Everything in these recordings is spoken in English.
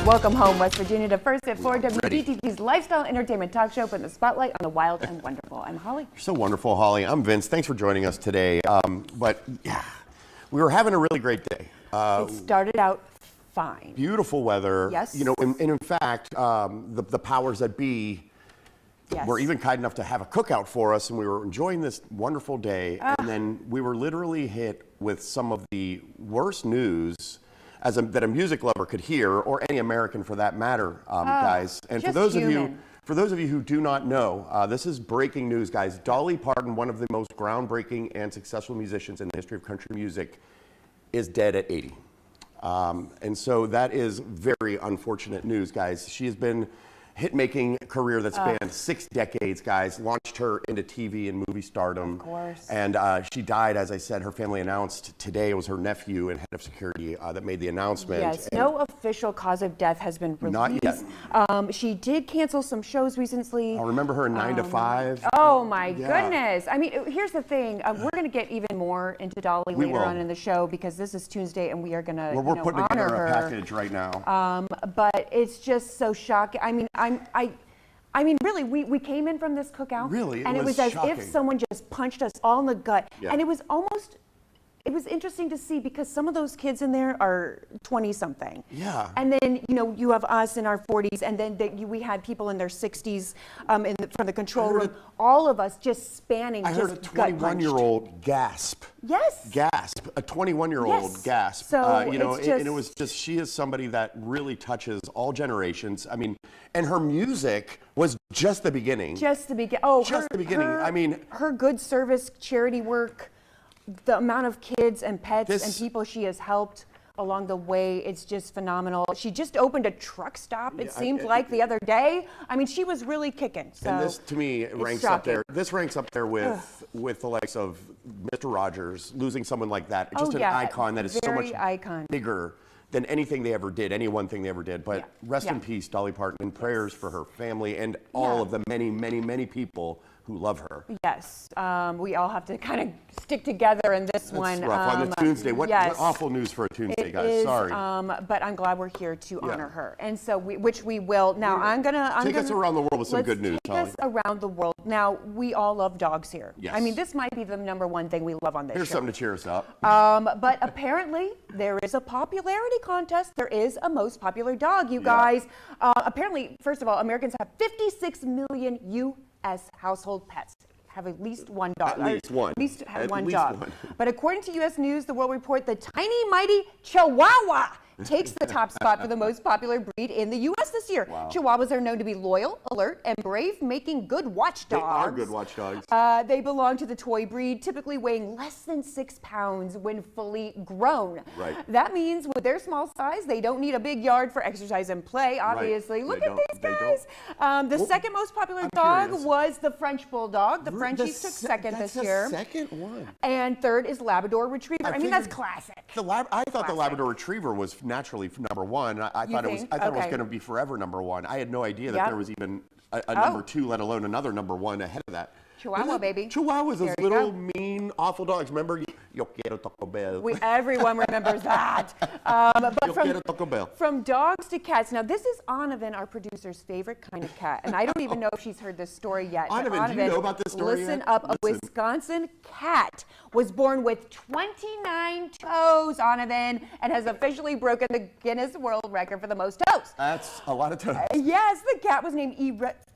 Welcome home, West Virginia, to First at 4, WDTV's lifestyle entertainment talk show, putting the spotlight on the wild and wonderful. I'm Holly. You're so wonderful, Holly. I'm Vince. Thanks for joining us today. But yeah, we were having a really great day. It started out fine. Beautiful weather. Yes. You know, and in fact, the powers that be were even kind enough to have a cookout for us, and we were enjoying this wonderful day. And then we were literally hit with some of the worst news that a music lover could hear, or any American for that matter, guys. And for those of you who do not know, this is breaking news, guys. Dolly Parton, one of the most groundbreaking and successful musicians in the history of country music, is dead at 80. And so that is very unfortunate news, guys. She has been hit-making career that spanned 6 decades, guys. Launched her into TV and movie stardom. Of course. And she died, as I said. Her family announced today. It was her nephew and head of security that made the announcement. Yes, and no official cause of death has been released. Not yet. She did cancel some shows recently. I remember her in 9 to 5. Oh my goodness. I mean, here's the thing. We're going to get even more into Dolly later on in the show, because this is Tuesday and we are going to we're putting honor together her. a package right now. But it's just so shocking. I mean, really, we came in from this cookout, and it was as if someone just punched us all in the gut. Yeah. And it was interesting to see, because some of those kids in there are 20-something. Yeah. And then, you have us in our 40s, and then we had people in their 60s from the control room. All of us just spanning. I heard a 21-year-old gasp. Yes. Gasp. A 21-year-old gasp. So and it was just, she is somebody that really touches all generations. I mean, and her music was just the beginning. Just the beginning. Oh, just the beginning. I mean, her good service, charity work, the amount of kids and pets and people she has helped along the way, it's just phenomenal. She just opened a truck stop, it seemed like, the other day. I mean, she was really kicking. So and this, to me, ranks up there. This ranks up there with the likes of Mr. Rogers, losing someone like that. Just an icon that is so much bigger than anything they ever did, any one thing they ever did. But rest in peace, Dolly Parton, and prayers for her family and all of the many, many, many people who love her. Yes, we all have to kind of stick together in this one. Rough. On the Tuesday. What awful news for a Tuesday, guys. Sorry. But I'm glad we're here to honor her, and so which we will. Now I'm gonna take us around the world with some good news. Take us around the world. Now we all love dogs here. Yes. I mean, this might be the #1 thing we love on this Here's show. something to cheer us up. But apparently there is a popularity contest. There is a most popular dog, you guys. Apparently, first of all, Americans have 56 million U.S. household pets. Have at least one dog. At least one. At least have one dog. But according to U.S. News, the World Report, the tiny, mighty Chihuahua takes the top spot for the most popular breed in the U.S. this year. Wow. Chihuahuas are known to be loyal, alert, and brave, making good watchdogs. They are good watchdogs. They belong to the toy breed, typically weighing less than 6 pounds when fully grown. Right. That means with their small size, they don't need a big yard for exercise and play, obviously. Look at these guys. The second most popular dog was the French Bulldog. The Frenchies took second this year. That's the second one. And third is Labrador Retriever. I mean, that's classic. I thought the Labrador Retriever was naturally #1. I thought it was going to be forever #1. I had no idea that there was even a #2, let alone another #1 ahead of that. Chihuahua, baby. Chihuahuas, those little mean, awful dogs. Remember, yo quiero Taco Bell. Everyone remembers that. But from dogs to cats. Now, this is Anavan, our producer's favorite kind of cat. And I don't even know if she's heard this story yet. Anavan, do you know about this story Listen up. A Wisconsin cat was born with 29 toes, Anavan, and has officially broken the Guinness World Record for the most toes. That's a lot of toes. Yes, the cat was named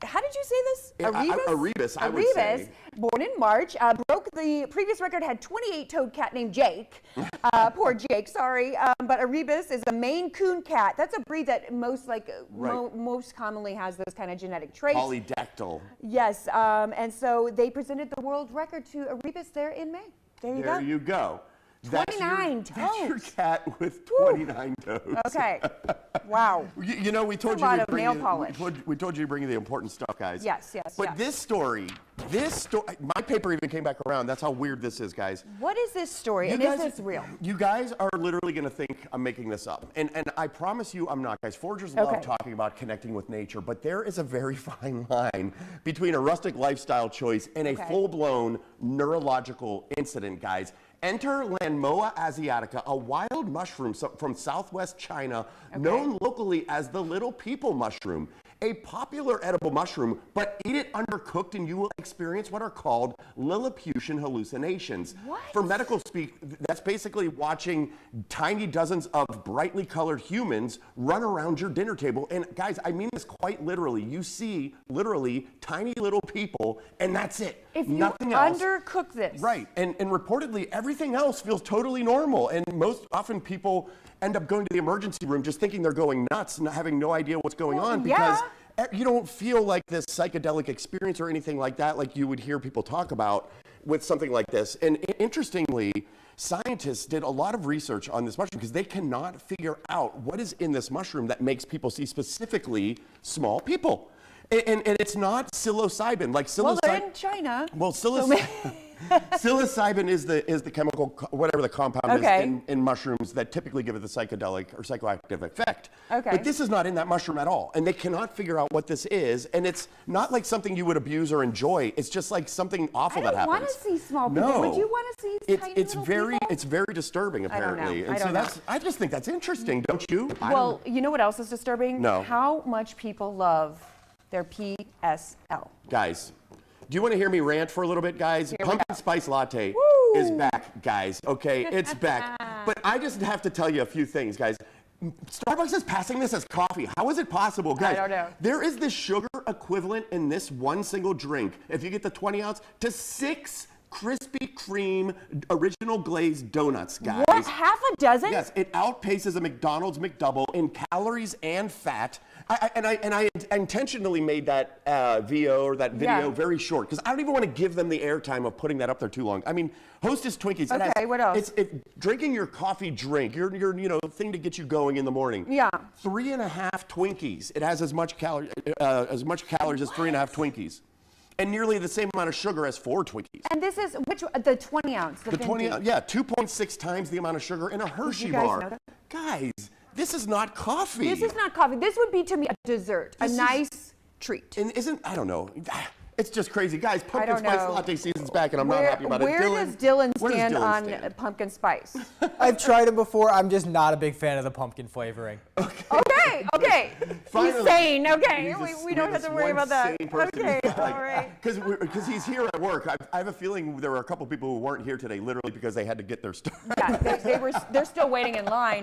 how did you say this? Erebus, I would say. Born in March, broke the previous record, had 28-toed cat named Jake. Poor Jake, sorry. But Erebus is a Maine Coon cat. That's a breed that most commonly has those kind of genetic traits. Polydactyl. Yes, and so they presented the world record to Erebus there in May. There you go. 29 toes. That's your cat with 29 toes. Okay. Wow. You know, we told you to bring you the important stuff, guys. Yes. But this story, my paper even came back around. That's how weird this is, guys. What is this story? And is this real? You guys are literally going to think I'm making this up. And I promise you I'm not, guys. Foragers love talking about connecting with nature, but there is a very fine line between a rustic lifestyle choice and a full-blown neurological incident, guys. Enter Lanmoa asiatica, a wild mushroom from southwest China, known locally as the little people mushroom. A popular edible mushroom, but eat it undercooked and you will experience what are called Lilliputian hallucinations. What? For medical speak, that's basically watching tiny dozens of brightly colored humans run around your dinner table. And guys, I mean this quite literally. You see literally tiny little people and that's it. If you Nothing else. undercook this. Right, and reportedly everything else feels totally normal. And most often people end up going to the emergency room just thinking they're going nuts and having no idea what's going on because you don't feel like this psychedelic experience or anything like that like you would hear people talk about with something like this. And interestingly, scientists did a lot of research on this mushroom because they cannot figure out what is in this mushroom that makes people see specifically small people. And it's not psilocybin. Like psilocybin. Well, they're in China. Well, psilocybin is the chemical, whatever the compound is in mushrooms that typically give it the psychedelic or psychoactive effect. But this is not in that mushroom at all. And they cannot figure out what this is. And it's not like something you would abuse or enjoy. It's just like something awful that happens. I don't want to see small people. No. Would you want to see tiny little people? It's very disturbing, apparently. I just think that's interesting, don't you? Well, you know what else is disturbing? No. How much people love their PSL. Guys, do you want to hear me rant for a little bit, guys? Pumpkin spice latte is back, guys. Okay, it's back. But I just have to tell you a few things, guys. Starbucks is passing this as coffee. How is it possible, guys? I don't know. There is this sugar equivalent in this one single drink, if you get the 20 ounce, to 6 Krispy Kreme original glazed donuts, guys. What? Half a dozen? Yes, it outpaces a McDonald's McDouble in calories and fat. I intentionally made that video very short because I don't even want to give them the airtime of putting that up there too long. I mean, Hostess Twinkies. Okay, what else? It's drinking your coffee drink, your thing to get you going in the morning. Yeah. 3.5 Twinkies. It has as much calories as 3.5 Twinkies. And nearly the same amount of sugar as 4 Twinkies. And this is the 20 ounce. The 20 ounce, yeah, 2.6 times the amount of sugar in a Hershey bar. Know that? Guys, this is not coffee. This is not coffee. This would be to me a dessert, a nice treat. And I don't know. It's just crazy. Guys, pumpkin spice latte season's back and I'm not happy about it. Where does Dylan stand on pumpkin spice? I've tried it before. I'm just not a big fan of the pumpkin flavoring. Okay. He's sane. Okay, we don't have to worry about that. Okay, all right. Because he's here at work. I have a feeling there were a couple people who weren't here today literally because they had to get their stuff. Yeah, they're still waiting in line.